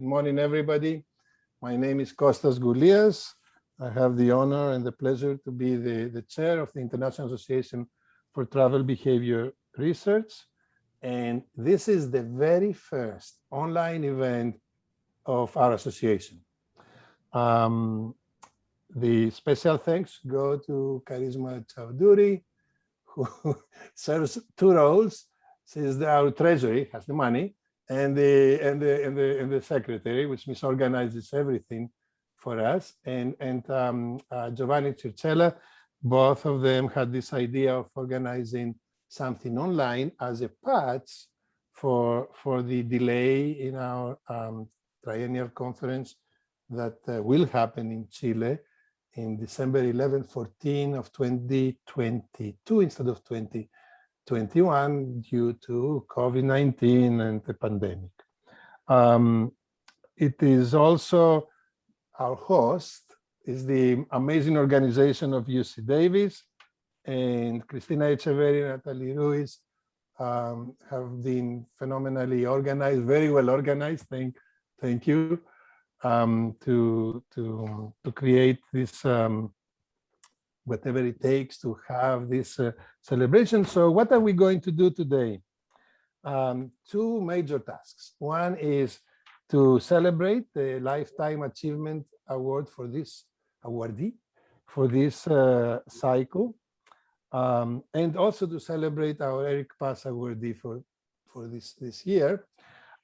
morning, everybody. My name is Kostas Goulias. I have the honor and the pleasure to be the chair of the International Association for Travel Behavior Research. And this is the very first online event of our association. The special thanks go to Karisma Chowdhury, who serves two roles. She's our treasury, has the money, and the secretary, which misorganizes everything for us. And Giovanni Circella, both of them had this idea of organizing something online as a patch for the delay in our triennial conference that will happen in Chile in December 11, 14 of 2022 instead of 2021 due to COVID-19 and the pandemic. It is also our host is the amazing organization of UC Davis, and Cristina Echeverri and Natalie Ruiz have been phenomenally organized, very well organized. Thank you. To create this, whatever it takes to have this celebration. So what are we going to do today? Two major tasks. One is to celebrate the Lifetime Achievement Award for this awardee for this cycle, and also to celebrate our Eric Paz awardee for this year.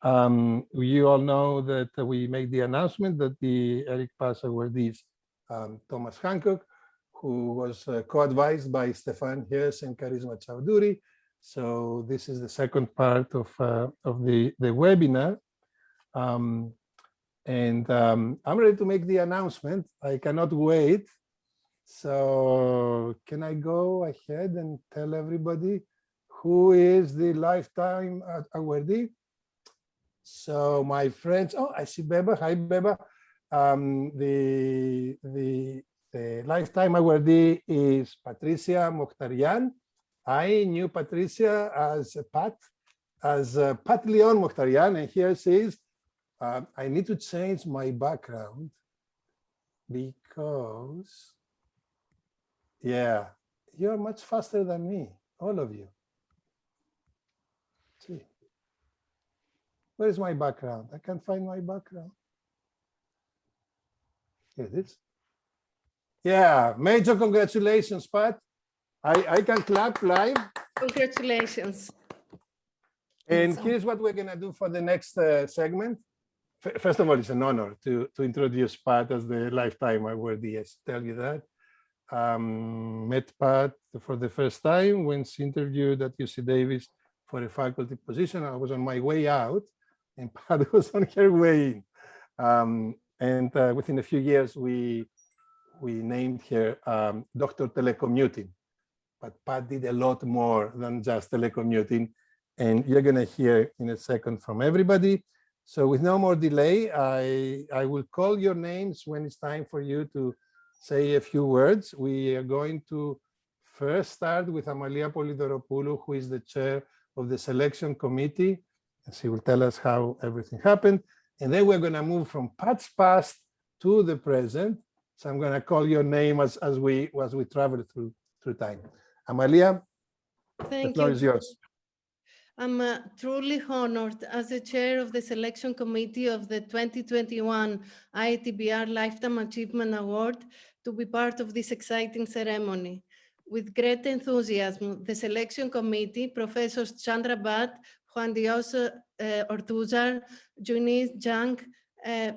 You all know that we made the announcement that the Eric Paz awardee is Thomas Hancock, who was co-advised by Stefan Hirsch and Karisma Chowdhury. So this is the second part of the webinar. I'm ready to make the announcement. I cannot wait. So can I go ahead and tell everybody who is the Lifetime awardee? So my friends, oh, I see Beba. Hi, Beba. The Lifetime awardee is Patricia Mokhtarian. I knew Patricia as Pat Leon Mokhtarian, and here she is. I need to change my background because, yeah, you're much faster than me, all of you. See. Where is my background? I can't find my background. Here it is. Yeah, major congratulations, Pat. I can clap live. Congratulations. And here's what we're going to do for the next segment. First of all, it's an honor to introduce Pat as the Lifetime awardee. Yes, tell you that. Met Pat for the first time when she interviewed at UC Davis for a faculty position. I was on my way out, and Pat was on her way in. Within a few years, we named her Dr. Telecommuting. But Pat did a lot more than just telecommuting. And you're going to hear in a second from everybody. So with no more delay, I will call your names when it's time for you to say a few words. We are going to first start with Amalia Polydoropoulou, who is the chair of the selection committee. And she will tell us how everything happened. And then we're going to move from Pat's past to the present. So I'm going to call your name as we travel through time. Amalia, the floor is yours. I'm truly honored as the chair of the selection committee of the 2021 IATBR Lifetime Achievement Award to be part of this exciting ceremony. With great enthusiasm, the selection committee, Professors Chandra Bhatt, Juan Dios Ortuzar, Junice Jang,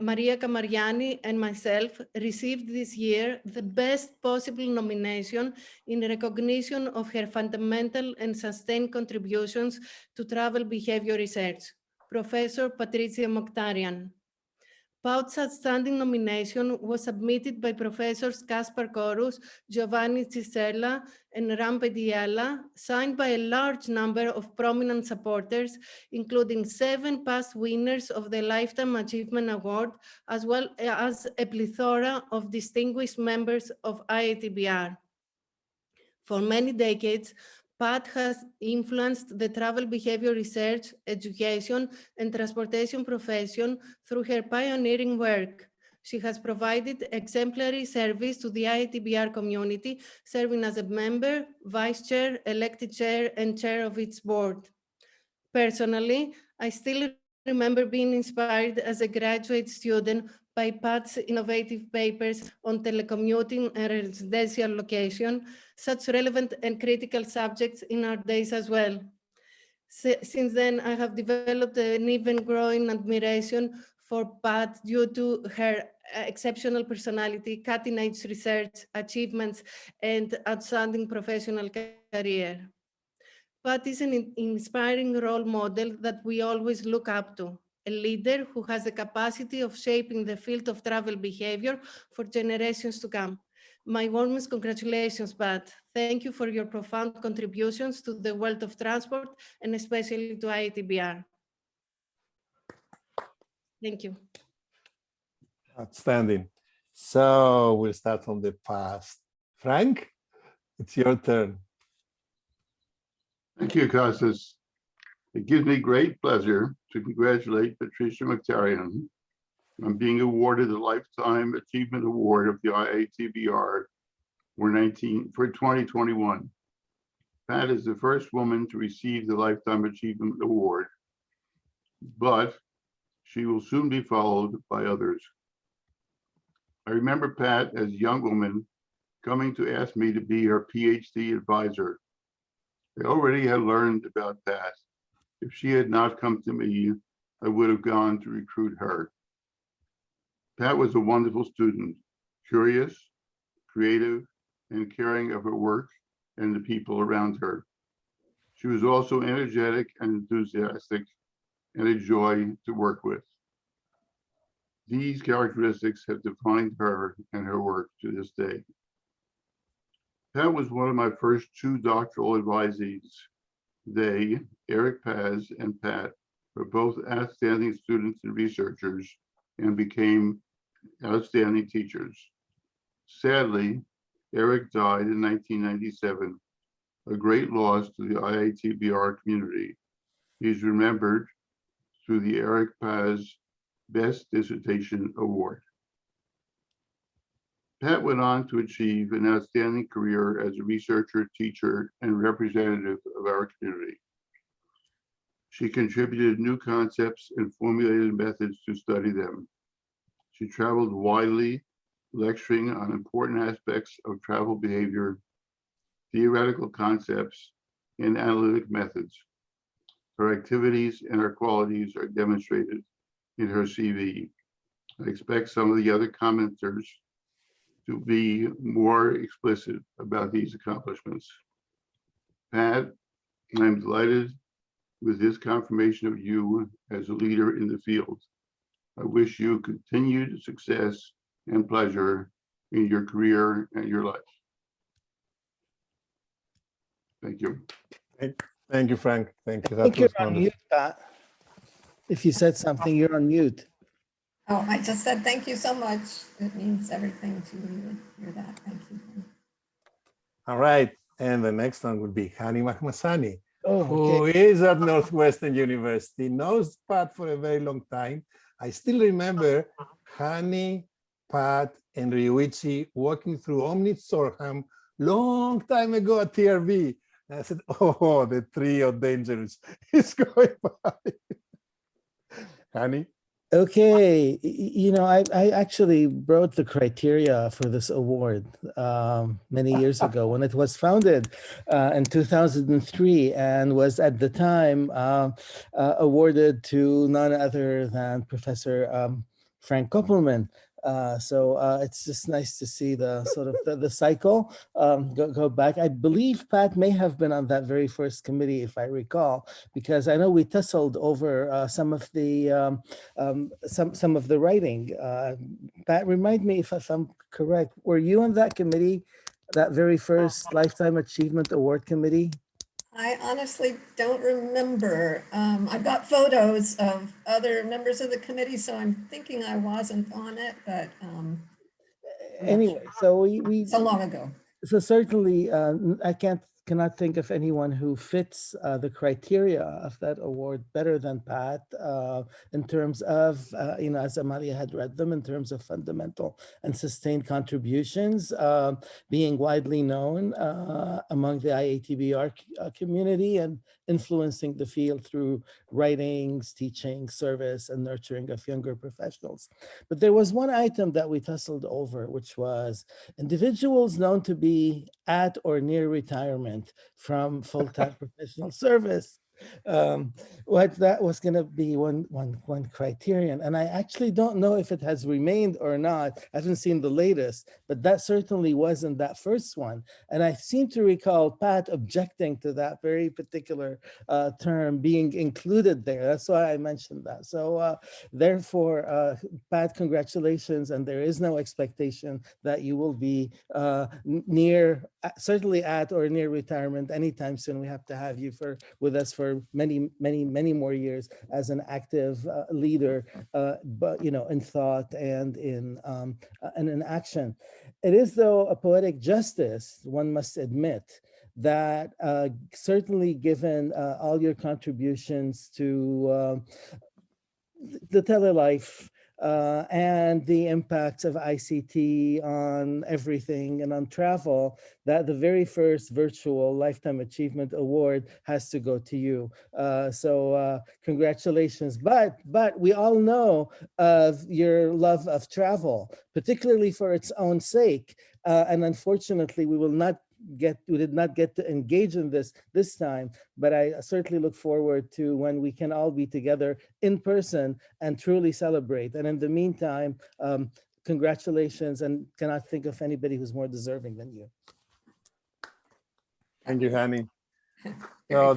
Maria Kamariani, and myself received this year the best possible nomination in recognition of her fundamental and sustained contributions to travel behavior research, Professor Patricia Mokhtarian. Paut's outstanding nomination was submitted by Professors Kaspar Korus, Giovanni Circella, and Ram Pediala, signed by a large number of prominent supporters, including 7 past winners of the Lifetime Achievement Award, as well as a plethora of distinguished members of IATBR. For many decades, Pat has influenced the travel behavior research, education, and transportation profession through her pioneering work. She has provided exemplary service to the IATBR community, serving as a member, vice chair, elected chair, and chair of its board. Personally, I still remember being inspired as a graduate student by Pat's innovative papers on telecommuting and residential location, such relevant and critical subjects in our days as well. Since then, I have developed an even growing admiration for Pat due to her exceptional personality, cutting-edge research achievements, and outstanding professional career. Pat is an inspiring role model that we always look up to, a leader who has the capacity of shaping the field of travel behavior for generations to come. My warmest congratulations, Pat. Thank you for your profound contributions to the world of transport and especially to IATBR. Thank you. Outstanding. So we'll start from the past. Frank, it's your turn. Thank you, Costas. It gives me great pleasure to congratulate Patricia McTarian on being awarded the Lifetime Achievement Award of the IATBR for 2021. Pat is the first woman to receive the Lifetime Achievement Award, but she will soon be followed by others. I remember Pat as a young woman coming to ask me to be her PhD advisor. I already had learned about Pat. If she had not come to me, I would have gone to recruit her. Pat was a wonderful student, curious, creative, and caring of her work and the people around her. She was also energetic and enthusiastic and a joy to work with. These characteristics have defined her and her work to this day. Pat was one of my first two doctoral advisees. They, Eric Paz and Pat, were both outstanding students and researchers and became outstanding teachers. Sadly, Eric died in 1997, a great loss to the IATBR community. He's remembered through the Eric Paz Best Dissertation Award. Pat went on to achieve an outstanding career as a researcher, teacher, and representative of our community. She contributed new concepts and formulated methods to study them. She traveled widely, lecturing on important aspects of travel behavior, theoretical concepts, and analytic methods. Her activities and her qualities are demonstrated in her CV. I expect some of the other commenters to be more explicit about these accomplishments. Pat, I'm delighted with this confirmation of you as a leader in the field. I wish you continued success and pleasure in your career and your life. Thank you. Thank you, Frank. Thank you. I think you're on mute, Pat. If you said something, you're on mute. Oh, I just said thank you so much. It means everything to me to hear that. Thank you. All right. And the next one would be Hani Mahmasani, Oh, who okay. is at Northwestern University, knows Pat for a very long time. I still remember Hani, Pat, and Ryuichi walking through Omni Sorham long time ago at TRV. And I said, oh, the trio dangerous is going by. Hani? Okay, you know, I actually wrote the criteria for this award many years ago when it was founded in 2003 and was at the time awarded to none other than Professor Frank Koppelman. So it's just nice to see the sort of the cycle go back. I believe Pat may have been on that very first committee, if I recall, because I know we tussled over some of the some of the writing. Pat, remind me if I'm correct. Were you on that committee, that very first Lifetime Achievement Award committee? I honestly don't remember. I've got photos of other members of the committee, so I'm thinking I wasn't on it, but anyway, so we so long ago. so certainly I can't cannot think of anyone who fits the criteria of that award better than Pat in terms of, as Amalia had read them, in terms of fundamental and sustained contributions, being widely known among the IATBR community and influencing the field through writings, teaching, service, and nurturing of younger professionals. But there was one item that we tussled over, which was individuals known to be at or near retirement from full-time professional service. What that was going to be one criterion, and I actually don't know if it has remained or not. I haven't seen the latest, but that certainly wasn't that first one. And I seem to recall Pat objecting to that very particular term being included there. That's why I mentioned that. So therefore, Pat, congratulations, and there is no expectation that you will be certainly at or near retirement anytime soon. We have to have you with us for many more years as an active leader, but in thought and in action. It is, though, a poetic justice, one must admit, that certainly given all your contributions to the telelife and the impacts of ICT on everything and on travel, that the very first virtual Lifetime Achievement Award has to go to you. So congratulations. But we all know of your love of travel, particularly for its own sake. And unfortunately, we did not get to engage in this time, but I certainly look forward to when we can all be together in person and truly celebrate. And in the meantime, congratulations, and cannot think of anybody who's more deserving than you. Thank you, Hani. So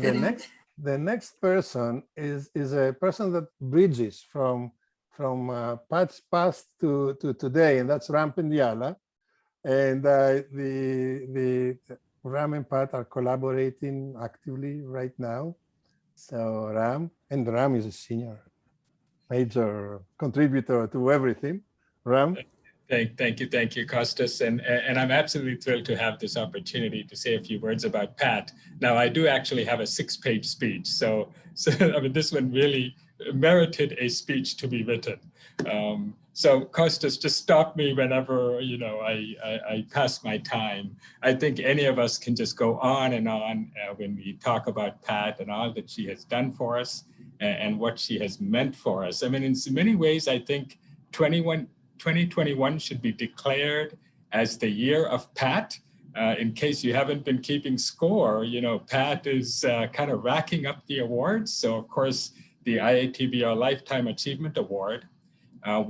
the next person is a person that bridges from Pat's past to today, and that's Ram Pendiala. And the Ram and Pat are collaborating actively right now. So Ram is a senior, major contributor to everything. Ram? Thank you, Costas. And I'm absolutely thrilled to have this opportunity to say a few words about Pat. Now, I do actually have a 6-page speech. So I mean, this one really merited a speech to be written. So Costas, just stop me whenever, I pass my time. I think any of us can just go on and on when we talk about Pat and all that she has done for us and what she has meant for us. I mean, in so many ways, I think 2021 should be declared as the year of Pat. In case you haven't been keeping score, Pat is kind of racking up the awards. So of course, the IATBR Lifetime Achievement Award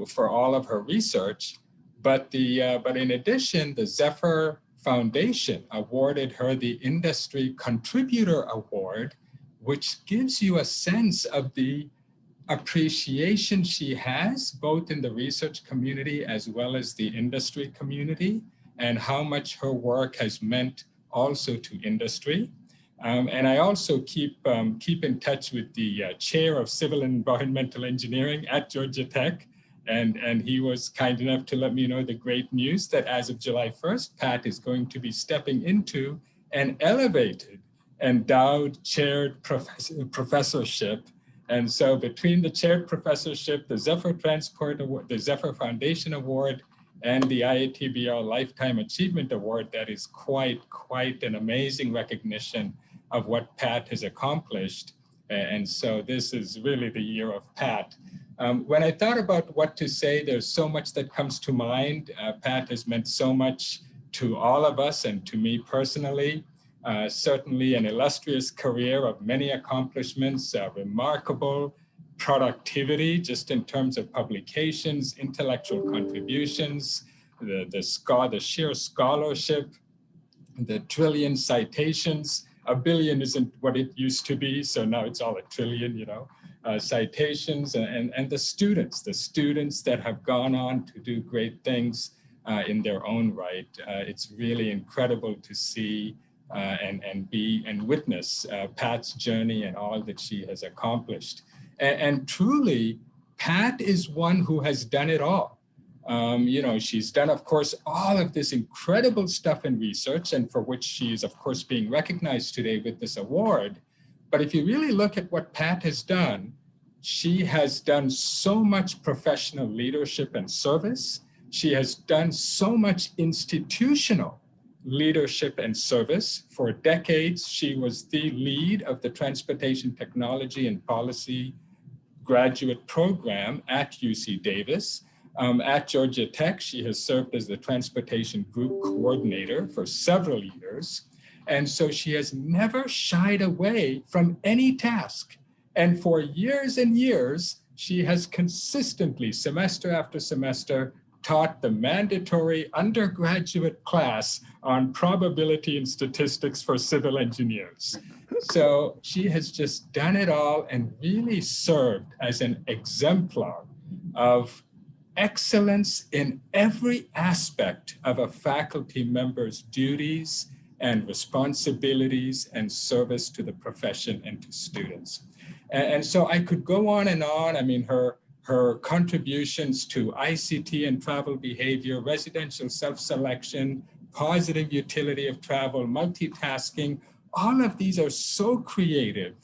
for all of her research, but in addition, the Zephyr Foundation awarded her the Industry Contributor Award, which gives you a sense of the appreciation she has, both in the research community as well as the industry community, and how much her work has meant also to industry. And I also keep in touch with the chair of Civil and Environmental Engineering at Georgia Tech, and he was kind enough to let me know the great news that as of July 1st, Pat is going to be stepping into an elevated endowed chaired professorship. And so between the chaired professorship, the Zephyr Transport Award, the Zephyr Foundation Award, and the IATBR Lifetime Achievement Award, that is quite an amazing recognition of what Pat has accomplished. And so this is really the year of Pat. When I thought about what to say, there's so much that comes to mind. Pat has meant so much to all of us and to me personally. Certainly an illustrious career of many accomplishments, remarkable productivity just in terms of publications, intellectual contributions, the sheer scholarship, the trillion citations. A billion isn't what it used to be, so now it's all a trillion, citations, and the students that have gone on to do great things in their own right. It's really incredible to see and witness Pat's journey and all that she has accomplished. And truly, Pat is one who has done it all. You know, she's done, of course, all of this incredible stuff in research, and for which she is, of course, being recognized today with this award. But if you really look at what Pat has done, she has done so much professional leadership and service. She has done so much institutional leadership and service. For decades, she was the lead of the Transportation Technology and Policy graduate program at UC Davis. At Georgia Tech, she has served as the Transportation Group Coordinator for several years. And so she has never shied away from any task. And for years and years, she has consistently, semester after semester, taught the mandatory undergraduate class on probability and statistics for civil engineers. So she has just done it all and really served as an exemplar of excellence in every aspect of a faculty member's duties and responsibilities and service to the profession and to students. And so I could go on and on. I mean, her contributions to ICT and travel behavior, residential self-selection, positive utility of travel, multitasking, all of these are so creative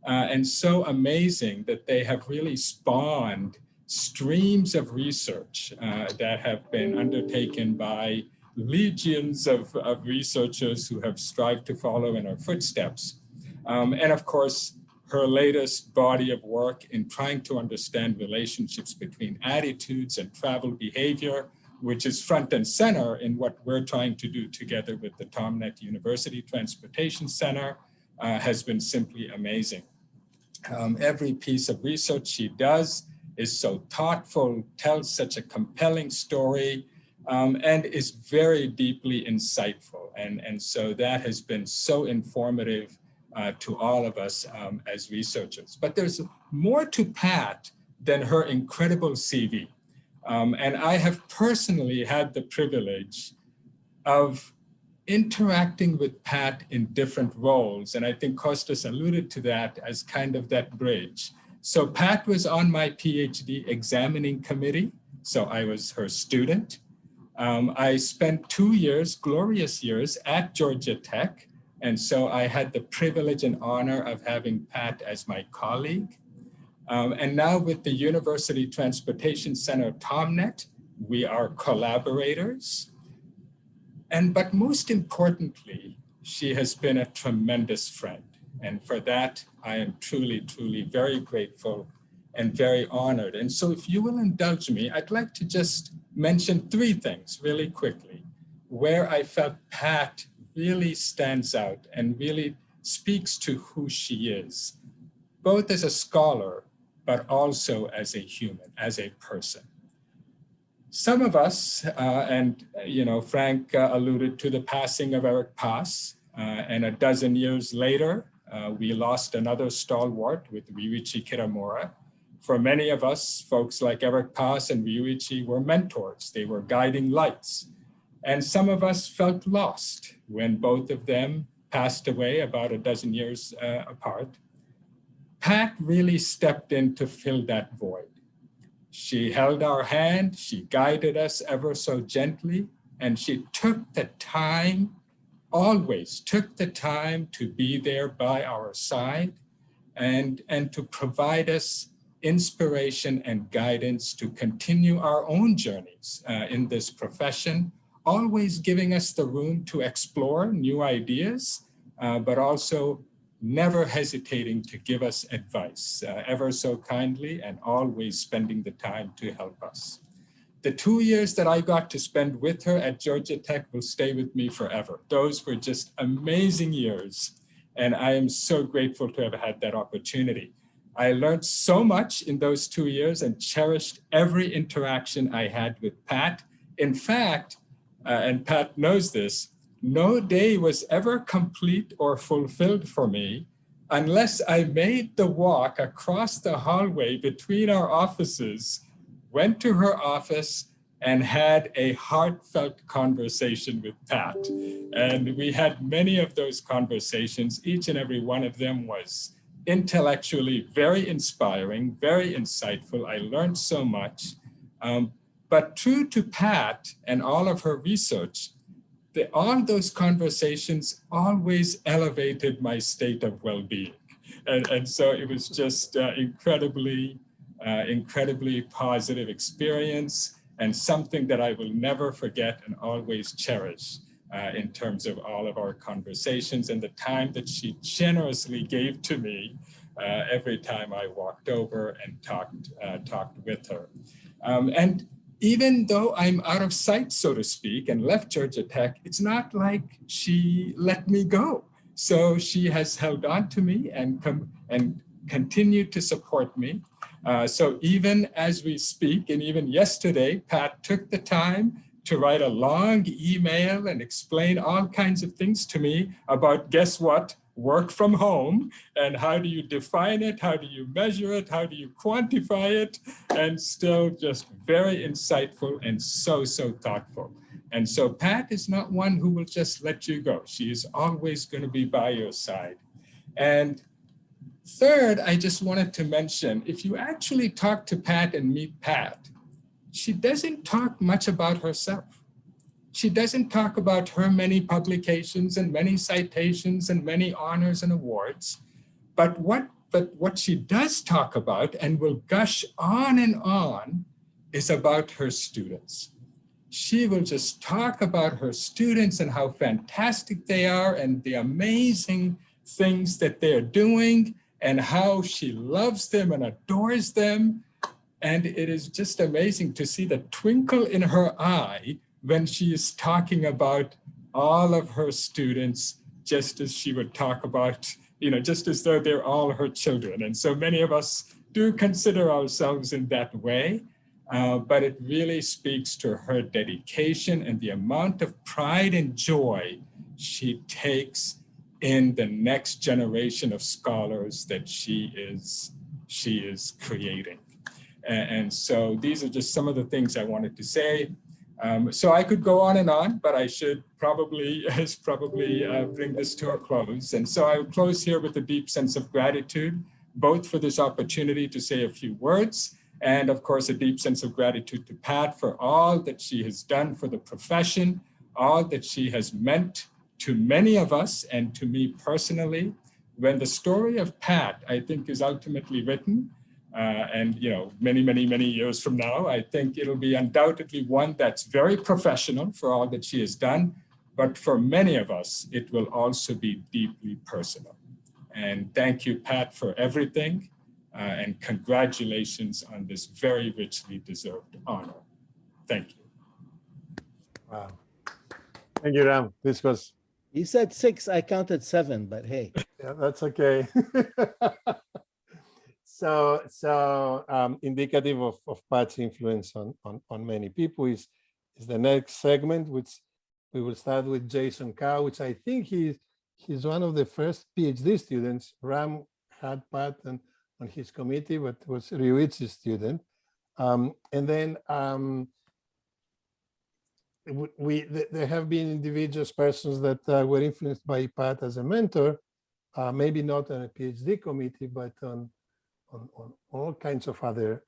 and so amazing that they have really spawned streams of research that have been undertaken by legions of researchers who have strived to follow in her footsteps. And of course, her latest body of work in trying to understand relationships between attitudes and travel behavior, which is front and center in what we're trying to do together with the Tom Net University Transportation Center, has been simply amazing. Every piece of research she does is so thoughtful, tells such a compelling story, and is very deeply insightful. And so that has been so informative to all of us as researchers. But there's more to Pat than her incredible CV. And I have personally had the privilege of interacting with Pat in different roles. And I think Kostas alluded to that as kind of that bridge. So Pat was on my PhD examining committee. So I was her student. I spent 2 years, glorious years, at Georgia Tech. And so I had the privilege and honor of having Pat as my colleague. And now with the University Transportation Center TomNet, we are collaborators. But most importantly, she has been a tremendous friend. And for that, I am truly, truly very grateful and very honored. And so if you will indulge me, I'd like to just mention 3 things really quickly, where I felt Pat really stands out and really speaks to who she is, both as a scholar, but also as a human, as a person. Some of us, and you know, Frank alluded to the passing of Eric Paas, and a dozen years later, we lost another stalwart with Ryuichi Kitamura. For many of us, folks like Eric Paas and Ryuichi were mentors. They were guiding lights. And some of us felt lost when both of them passed away about a dozen years apart. Pat really stepped in to fill that void. She held our hand, she guided us ever so gently, and she took the time, always took the time to be there by our side and to provide us inspiration and guidance to continue our own journeys in this profession, always giving us the room to explore new ideas, but also never hesitating to give us advice, ever so kindly, and always spending the time to help us. The 2 years that I got to spend with her at Georgia Tech will stay with me forever. Those were just amazing years, and I am so grateful to have had that opportunity. I learned so much in those 2 years and cherished every interaction I had with Pat. In fact, and Pat knows this, no day was ever complete or fulfilled for me unless I made the walk across the hallway between our offices, went to her office, and had a heartfelt conversation with Pat. And we had many of those conversations. Each and every one of them was intellectually very inspiring, very insightful. I learned so much. But true to Pat and all of her research, all those conversations always elevated my state of well-being. And so it was just incredibly positive experience, and something that I will never forget and always cherish in terms of all of our conversations and the time that she generously gave to me every time I walked over and talked with her. And even though I'm out of sight, so to speak, and left Georgia Tech, it's not like she let me go. So she has held on to me and continued to support me. So even as we speak, and even yesterday, Pat took the time to write a long email and explain all kinds of things to me about, guess what? Work from home, and how do you define it? How do you measure it? How do you quantify it? And still just very insightful and so thoughtful. And so Pat is not one who will just let you go. She is always going to be by your side. And third, I just wanted to mention, if you actually talk to Pat and meet Pat, she doesn't talk much about herself. She doesn't talk about her many publications and many citations and many honors and awards. But what she does talk about and will gush on and on is about her students. She will just talk about her students and how fantastic they are and the amazing things that they're doing and how she loves them and adores them. And it is just amazing to see the twinkle in her eye when she is talking about all of her students, just as she would talk about, just as though they're all her children. And so many of us do consider ourselves in that way, but it really speaks to her dedication and the amount of pride and joy she takes in the next generation of scholars that she is creating. And so these are just some of the things I wanted to say. So I could go on and on, but I should probably bring this to a close. And so I will close here with a deep sense of gratitude, both for this opportunity to say a few words, and of course, a deep sense of gratitude to Pat for all that she has done for the profession, all that she has meant to many of us and to me personally. When the story of Pat, I think, is ultimately written, and many years from now, I think it'll be undoubtedly one that's very professional for all that she has done, but for many of us, it will also be deeply personal. And thank you, Pat, for everything, and congratulations on this very richly deserved honor. Thank you. Wow. Thank you, Ram. This was... You said 6, I counted 7, but hey. Yeah, that's okay. So indicative of Pat's influence on many people is the next segment, which we will start with Jason Cow, which I think he's one of the first PhD students. Ram had Pat on his committee, but was Ryuichi's student. And then there have been individuals, persons that were influenced by Pat as a mentor, maybe not on a PhD committee, but on all kinds of other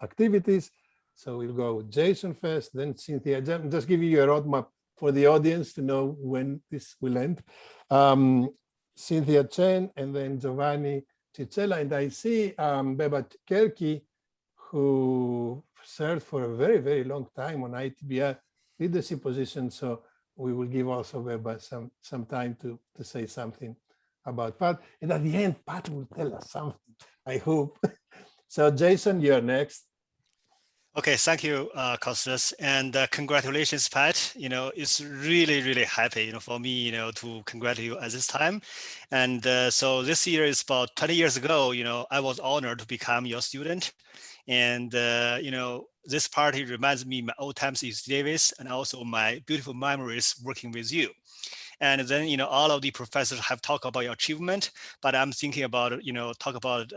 activities. So we'll go with Jason first, then Cynthia. Just give you a roadmap for the audience to know when this will end. Cynthia Chen, and then Giovanni Cicella. And I see Beba Kerki, who served for a very long time on IATBR leadership position. So we will give also Beba some time to say something about Pat. And at the end, Pat will tell us something, I hope. So Jason, you're next. Okay, thank you, Costas, and congratulations, Pat. It's really happy, for me, to congratulate you at this time. And so this year is about 20 years ago, I was honored to become your student. And, this party reminds me my old times in Davis and also my beautiful memories working with you. And then, all of the professors have talked about your achievement, but I'm thinking about, talk about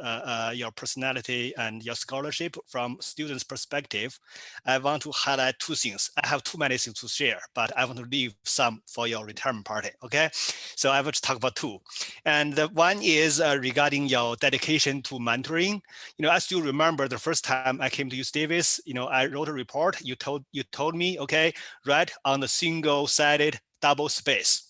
your personality and your scholarship from students' perspective. I want to highlight two things. I have too many things to share, but I want to leave some for your retirement party, okay? So I will just talk about two. And the one is regarding your dedication to mentoring. I still remember the first time I came to UC Davis, I wrote a report. You told me, okay, write on the single-sided double space.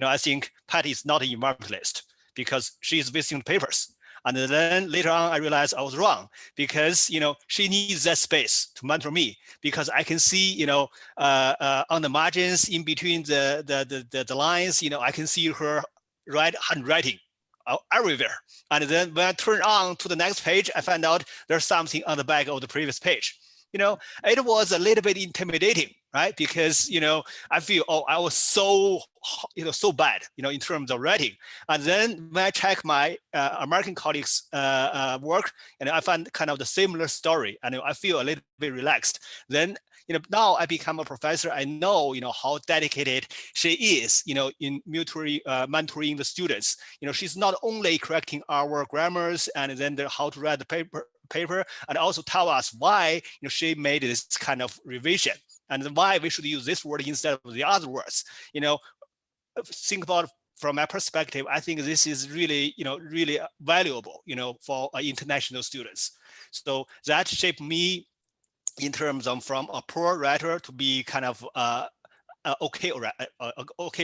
I think Patty is not an environmentalist because she's visiting papers. And then later on, I realized I was wrong because, she needs that space to mentor me because I can see, on the margins in between the lines, I can see her handwriting everywhere. And then when I turn on to the next page, I find out there's something on the back of the previous page. It was a little bit intimidating, right? Because, I feel, I was so, so bad, in terms of writing. And then when I check my American colleagues' work, and I find kind of the similar story, and I feel a little bit relaxed. Then, now I become a professor. I know, how dedicated she is, in mentoring the students. She's not only correcting our grammars and then how to write the paper, and also tell us why she made this kind of revision and why we should use this word instead of the other words. Think about from my perspective, I think this is really, really valuable, for international students. So that shaped me in terms of from a poor writer to be kind of okay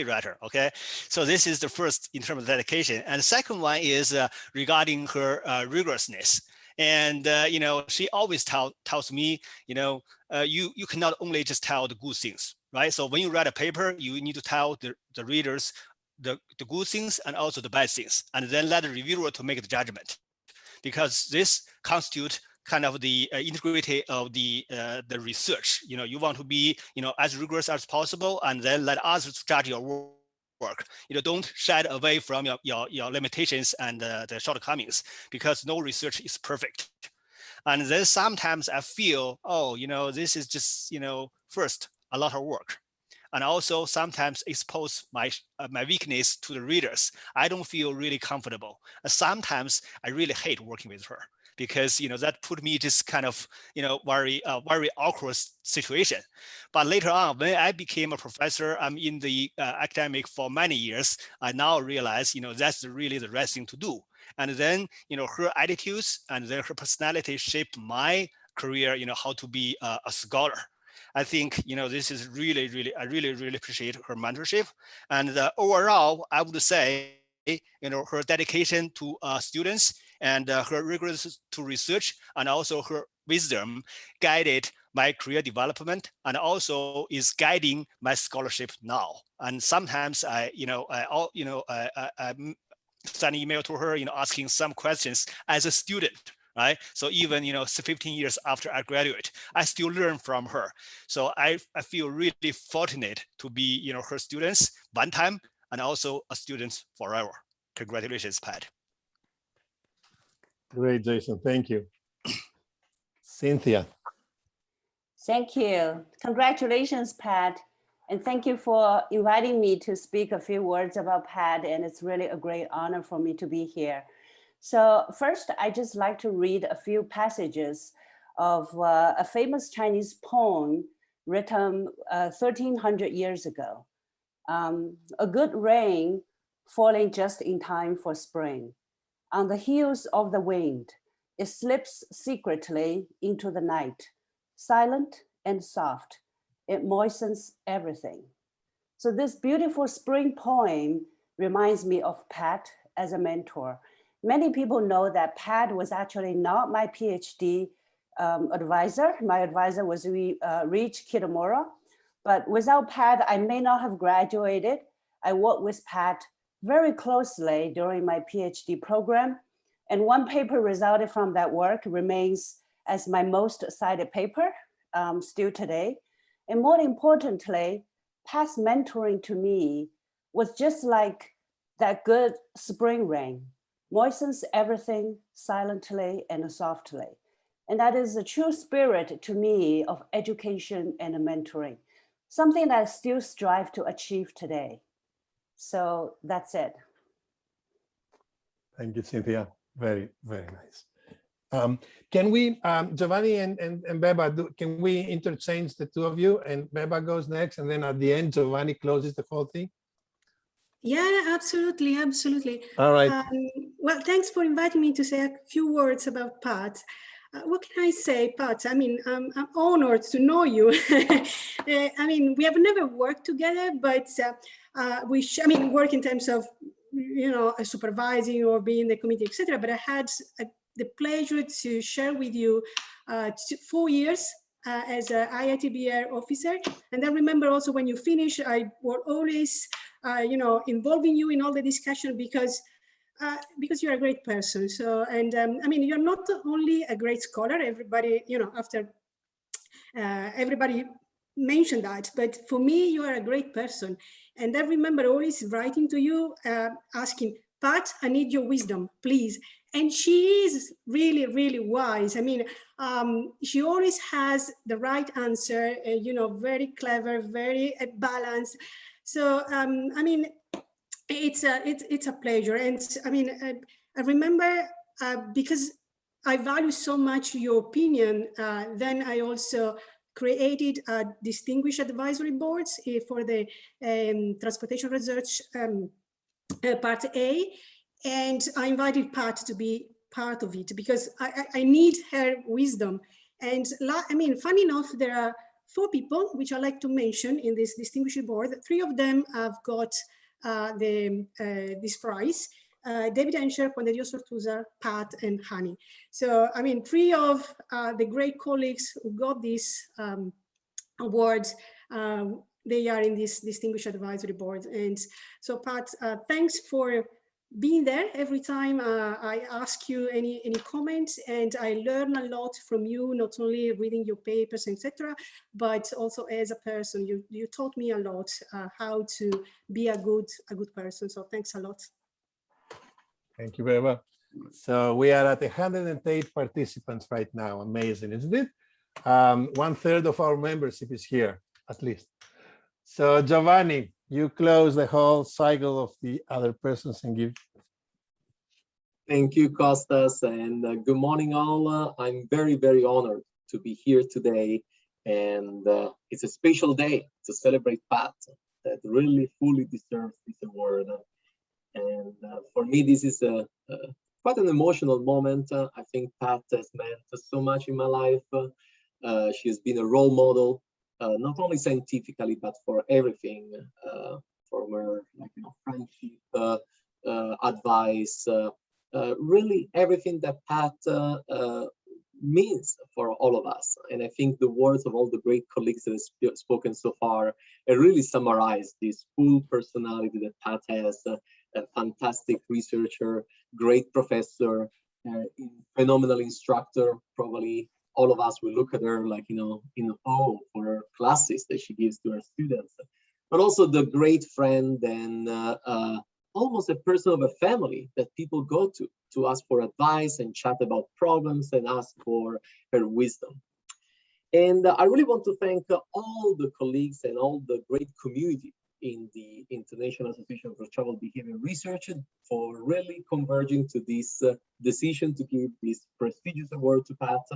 writer. Okay, so this is the first in terms of dedication, and the second one is regarding her rigorousness. And she always tells me, you cannot only just tell the good things, right? So when you write a paper, you need to tell the readers the good things and also the bad things, and then let the reviewer to make the judgment, because this constitutes kind of the integrity of the research. You want to be as rigorous as possible, and then let others judge your work. Don't shy away from your limitations and the shortcomings, because no research is perfect. And then sometimes I feel, this is just first a lot of work, and also sometimes expose my weakness to the readers. I don't feel really comfortable. Sometimes I really hate working with her, because that put me just kind of very awkward situation. But later on, when I became a professor, I'm in the academic for many years, I now realize that's really the right thing to do. And then her attitudes and then her personality shaped my career, how to be a scholar. I think this is really I really appreciate her mentorship. And overall, I would say her dedication to students and her rigorous to research, and also her wisdom guided my career development, and also is guiding my scholarship now. And sometimes I send an email to her, asking some questions as a student, right? So even 15 years after I graduate, I still learn from her. So I feel really fortunate to be her students one time and also a student forever. Congratulations, Pat. Great, Jason. Thank you. Cynthia. Thank you. Congratulations, Pat. And thank you for inviting me to speak a few words about Pat. And it's really a great honor for me to be here. So first, I just like to read a few passages of a famous Chinese poem written 1300 years ago. A good rain falling just in time for spring. On the heels of the wind, it slips secretly into the night, silent and soft. It moistens everything. So this beautiful spring poem reminds me of Pat as a mentor. Many people know that Pat was actually not my PhD advisor. My advisor was Rich Kitamura, but without Pat, I may not have graduated. I worked with Pat very closely during my PhD program. And one paper resulted from that work remains as my most cited paper still today. And more importantly, Pat's mentoring to me was just like that good spring rain, moistens everything silently and softly. And that is the true spirit to me of education and mentoring, something that I still strive to achieve today. So that's it. Thank you, Cynthia. Very, very nice. Can we, Giovanni and Beba, can we interchange the two of you, and Beba goes next, and then at the end, Giovanni closes the whole thing? Yeah, absolutely, absolutely. All right. Well, thanks for inviting me to say a few words about Pat. What can I say, Pat? I mean, I'm honored to know you. I mean, we have never worked together, but work in terms of, you know, supervising or being in the committee, etc. But I had the pleasure to share with you 4 years as an IATBR officer. And I remember also when you finish, I were always, you know, involving you in all the discussion because you're a great person. So, and I mean, you're not only a great scholar, everybody, you know, after everybody mentioned that, but for me, you are a great person. And I remember always writing to you, asking, Pat, I need your wisdom, please. And she is really, really wise. I mean, she always has the right answer, you know, very clever, very balanced. So, I mean, it's a pleasure. And I mean, I remember because I value so much your opinion, then I also created distinguished advisory boards for the transportation research part A. And I invited Pat to be part of it because I need her wisdom. And I mean, funny enough, there are 4 people which I like to mention in this distinguished board. 3 of them have got this prize. David Ensher, Juan de Dios Ortuzar, Pat, and Hani. So, I mean, 3 of the great colleagues who got this award, they are in this distinguished advisory board. And so, Pat, thanks for being there every time I ask you any comments, and I learn a lot from you, not only reading your papers, etc., but also as a person. You taught me a lot how to be a good person. So thanks a lot. Thank you very much. So we are at 108 participants right now. Amazing, isn't it? 1/3 of our membership is here, at least. So Giovanni, you close the whole cycle of the other persons and give. Thank you, Costas, and good morning, all. I'm very, very honored to be here today, and it's a special day to celebrate Pat that really fully deserves this award. And for me, this is quite an emotional moment. I think Pat has meant so much in my life. She has been a role model, not only scientifically, but for everything, from her, like, you know, friendship, advice, really everything that Pat means for all of us. And I think the words of all the great colleagues that have spoken so far really summarize this full personality that Pat has. A fantastic researcher, great professor, phenomenal instructor. Probably all of us will look at her like, you know, in awe for her classes that she gives to her students, but also the great friend and almost a person of a family that people go to ask for advice and chat about problems and ask for her wisdom. And I really want to thank all the colleagues and all the great community in the International Association for Travel Behavior Research for really converging to this decision to give this prestigious award to Pat.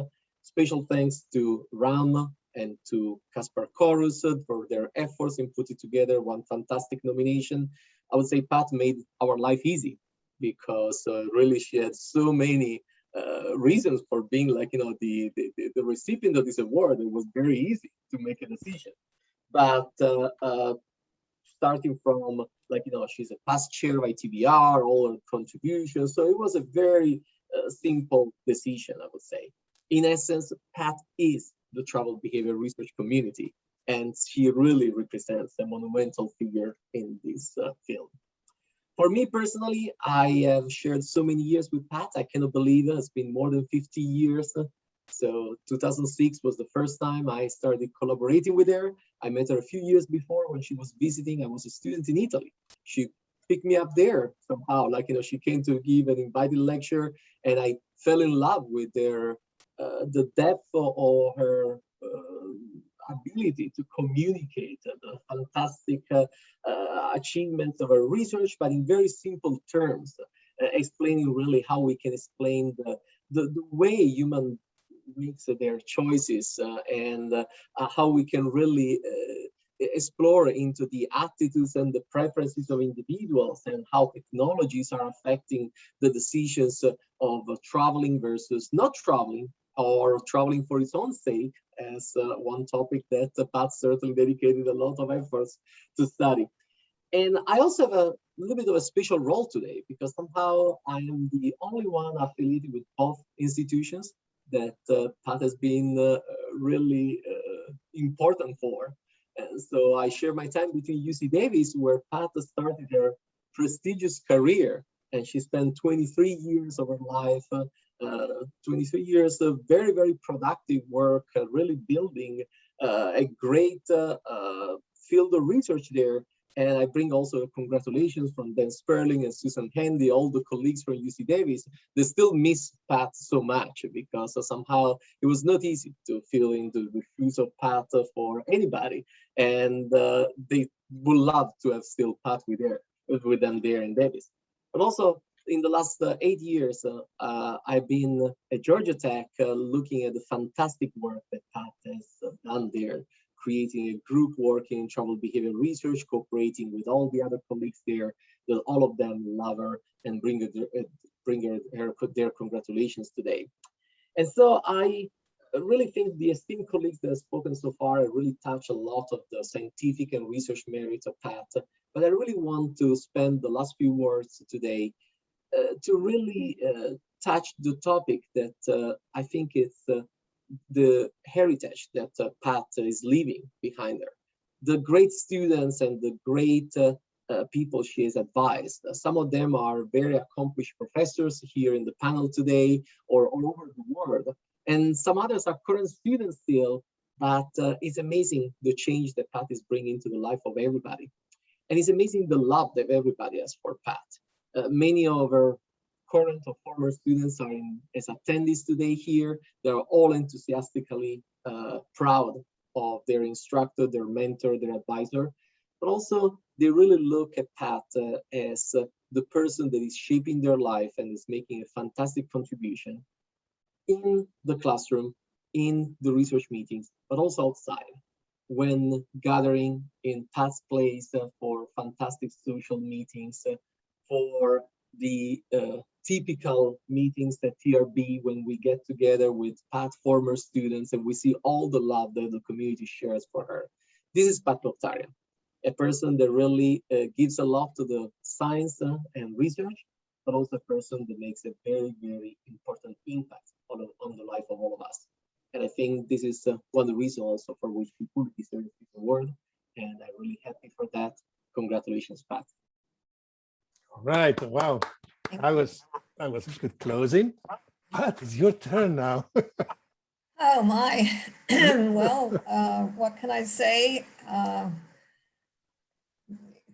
Special thanks to Ram and to Kaspar Korus for their efforts in putting together one fantastic nomination. I would say Pat made our life easy because really she had so many reasons for being, like, you know, the recipient of this award. It was very easy to make a decision. But starting from, like, you know, she's a past chair of IATBR, all her contributions. So it was a very simple decision, I would say. In essence, Pat is the travel behavior research community, and she really represents a monumental figure in this field. For me personally, I have shared so many years with Pat. I cannot believe it. It's been more than 50 years. So 2006 was the first time I started collaborating with her. I met her a few years before when she was visiting. I was a student in Italy. She picked me up there somehow, like, you know, she came to give an invited lecture, and I fell in love with their the depth of her ability to communicate, the fantastic achievements of our research, but in very simple terms, explaining really how we can explain the way human makes their choices and how we can really explore into the attitudes and the preferences of individuals and how technologies are affecting the decisions of traveling versus not traveling, or traveling for its own sake, as one topic that Pat certainly dedicated a lot of efforts to study. And I also have a little bit of a special role today because somehow I am the only one affiliated with both institutions that Pat has been really important for. And so I share my time between UC Davis, where Pat started her prestigious career, and she spent 23 years of her life, 23 years of very, very productive work, really building a great field of research there. And I bring also congratulations from Dan Sperling and Susan Handy, all the colleagues from UC Davis. They still miss Pat so much because somehow it was not easy to fill into the shoes of Pat for anybody. And they would love to have still Pat with them there in Davis. But also in the last 8 years, I've been at Georgia Tech looking at the fantastic work that Pat has done there, creating a group working in travel behavior research, cooperating with all the other colleagues there, that all of them love her and bring her their congratulations today. And so I really think the esteemed colleagues that have spoken so far really touch a lot of the scientific and research merits of Pat, but I really want to spend the last few words today to really touch the topic that I think is the heritage that Pat is leaving behind her. The great students and the great people she has advised. Some of them are very accomplished professors here in the panel today or all over the world. And some others are current students still, but it's amazing the change that Pat is bringing to the life of everybody. And it's amazing the love that everybody has for Pat. Many of our current or former students are as attendees today here. They're all enthusiastically proud of their instructor, their mentor, their advisor, but also they really look at Pat as the person that is shaping their life and is making a fantastic contribution in the classroom, in the research meetings, but also outside when gathering in Pat's place for fantastic social meetings, for the typical meetings at TRB when we get together with Pat former students and we see all the love that the community shares for her. This is Pat Lokhtarian, a person that really gives a lot to the science and research, but also a person that makes a very, very important impact on the life of all of us. And I think this is one of the reasons also for which we fully deserve this award. And I'm really happy for that. Congratulations, Pat. All right. Wow. That was a good closing. Pat, it's your turn now. Oh my. Well, what can I say?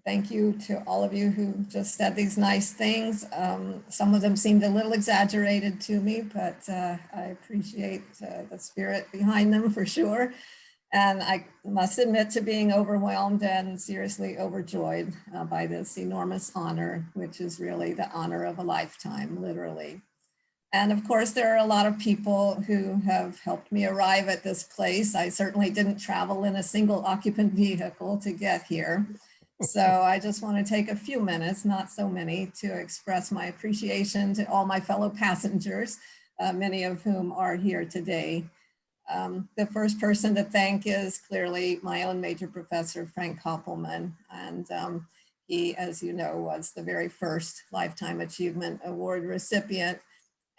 Thank you to all of you who just said these nice things. Some of them seemed a little exaggerated to me, but I appreciate the spirit behind them for sure. And I must admit to being overwhelmed and seriously overjoyed by this enormous honor, which is really the honor of a lifetime, literally. And of course, there are a lot of people who have helped me arrive at this place. I certainly didn't travel in a single occupant vehicle to get here. So I just want to take a few minutes, not so many, to express my appreciation to all my fellow passengers, many of whom are here today. The first person to thank is clearly my own major professor, Frank Koppelman. And he, as you know, was the very first Lifetime Achievement Award recipient.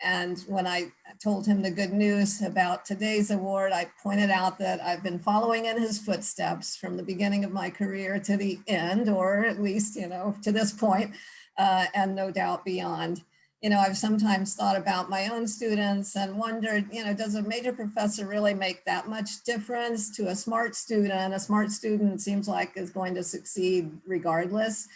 And when I told him the good news about today's award, I pointed out that I've been following in his footsteps from the beginning of my career to the end, or at least, to this point, and no doubt beyond. I've sometimes thought about my own students and wondered, does a major professor really make that much difference to a smart student? A smart student seems like is going to succeed regardless.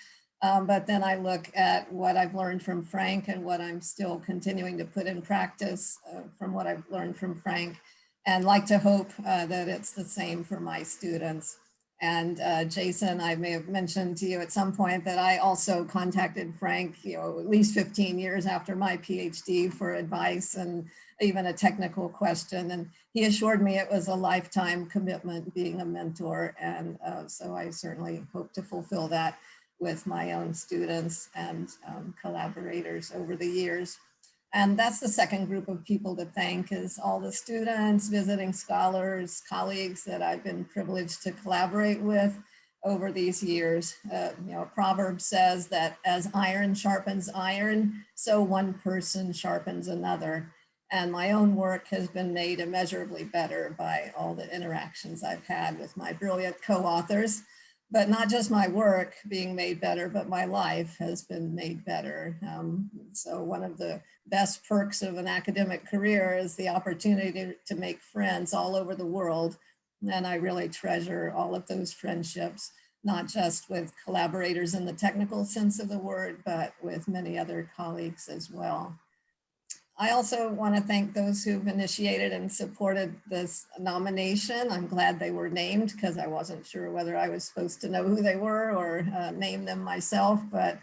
But then I look at what I've learned from Frank and what I'm still continuing to put in practice from what I've learned from Frank, and like to hope that it's the same for my students. And Jason, I may have mentioned to you at some point that I also contacted Frank, at least 15 years after my PhD for advice and even a technical question. And he assured me it was a lifetime commitment being a mentor. And so I certainly hope to fulfill that with my own students and collaborators over the years. And that's the second group of people to thank, is all the students, visiting scholars, colleagues that I've been privileged to collaborate with over these years. A proverb says that as iron sharpens iron, so one person sharpens another. And my own work has been made immeasurably better by all the interactions I've had with my brilliant co-authors. But not just my work being made better, but my life has been made better. So one of the best perks of an academic career is the opportunity to make friends all over the world. And I really treasure all of those friendships, not just with collaborators in the technical sense of the word, but with many other colleagues as well. I also want to thank those who've initiated and supported this nomination. I'm glad they were named because I wasn't sure whether I was supposed to know who they were or name them myself, but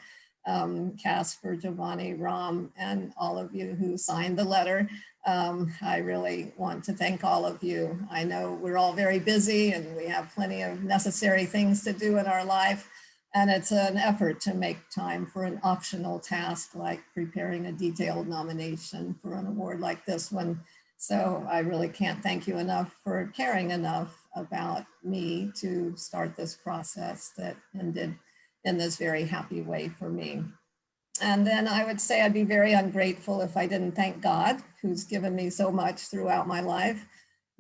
Casper, Giovanni, Ram, and all of you who signed the letter. I really want to thank all of you. I know we're all very busy and we have plenty of necessary things to do in our life. And it's an effort to make time for an optional task like preparing a detailed nomination for an award like this one. So I really can't thank you enough for caring enough about me to start this process that ended in this very happy way for me. And then I would say I'd be very ungrateful if I didn't thank God, who's given me so much throughout my life.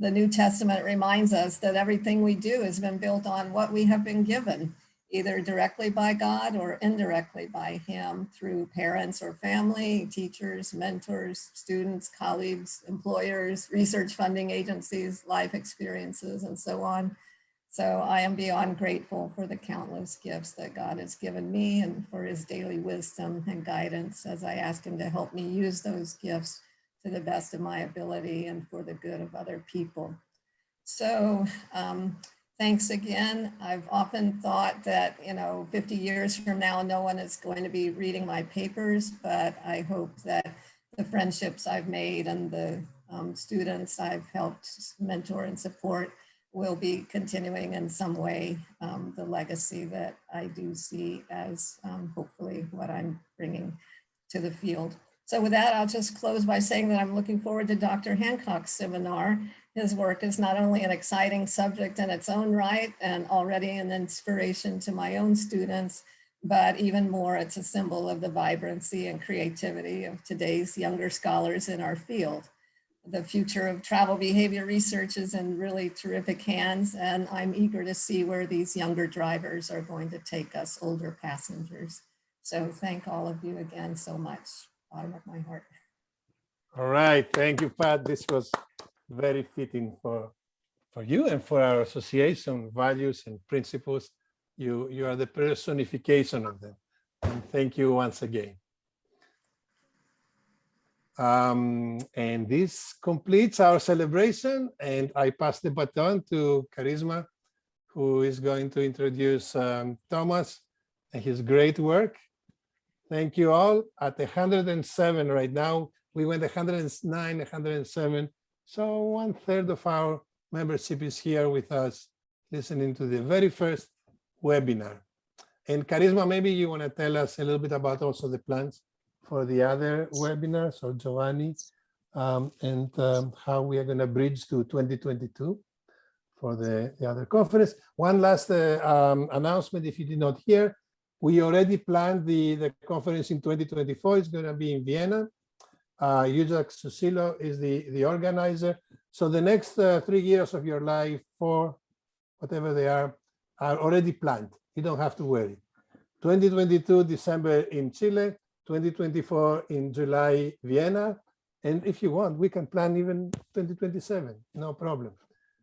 The New Testament reminds us that everything we do has been built on what we have been given, either directly by God or indirectly by him through parents or family, teachers, mentors, students, colleagues, employers, research funding agencies, life experiences, and so on. So I am beyond grateful for the countless gifts that God has given me and for his daily wisdom and guidance as I ask him to help me use those gifts to the best of my ability and for the good of other people. So, thanks again. I've often thought that, 50 years from now, no one is going to be reading my papers, but I hope that the friendships I've made and the students I've helped mentor and support will be continuing in some way the legacy that I do see as hopefully what I'm bringing to the field. So with that, I'll just close by saying that I'm looking forward to Dr. Hancock's seminar. His work is not only an exciting subject in its own right and already an inspiration to my own students, but even more, it's a symbol of the vibrancy and creativity of today's younger scholars in our field. The future of travel behavior research is in really terrific hands, and I'm eager to see where these younger drivers are going to take us older passengers. So thank all of you again so much, bottom of my heart. All right, thank you, Pat. This was very fitting for you and for our association values and principles. You are the personification of them. And thank you once again. And this completes our celebration. And I pass the baton to Charisma, who is going to introduce Thomas and his great work. Thank you all. At 107 right now, we went 109, 107. So 1/3 of our membership is here with us, listening to the very first webinar. And Charisma, maybe you want to tell us a little bit about also the plans for the other webinars, or Giovanni, and how we are going to bridge to 2022 for the other conference. One last announcement, if you did not hear, we already planned the conference in 2024. It's going to be in Vienna. Yuzak Susilo is the organizer. So the next 3 years of your life, 4, whatever they are already planned. You don't have to worry. 2022, December in Chile, 2024 in July, Vienna. And if you want, we can plan even 2027, no problem.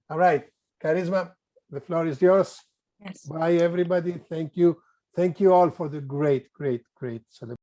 All right, Charisma, the floor is yours. Yes. Bye, everybody. Thank you. Thank you all for the great celebration.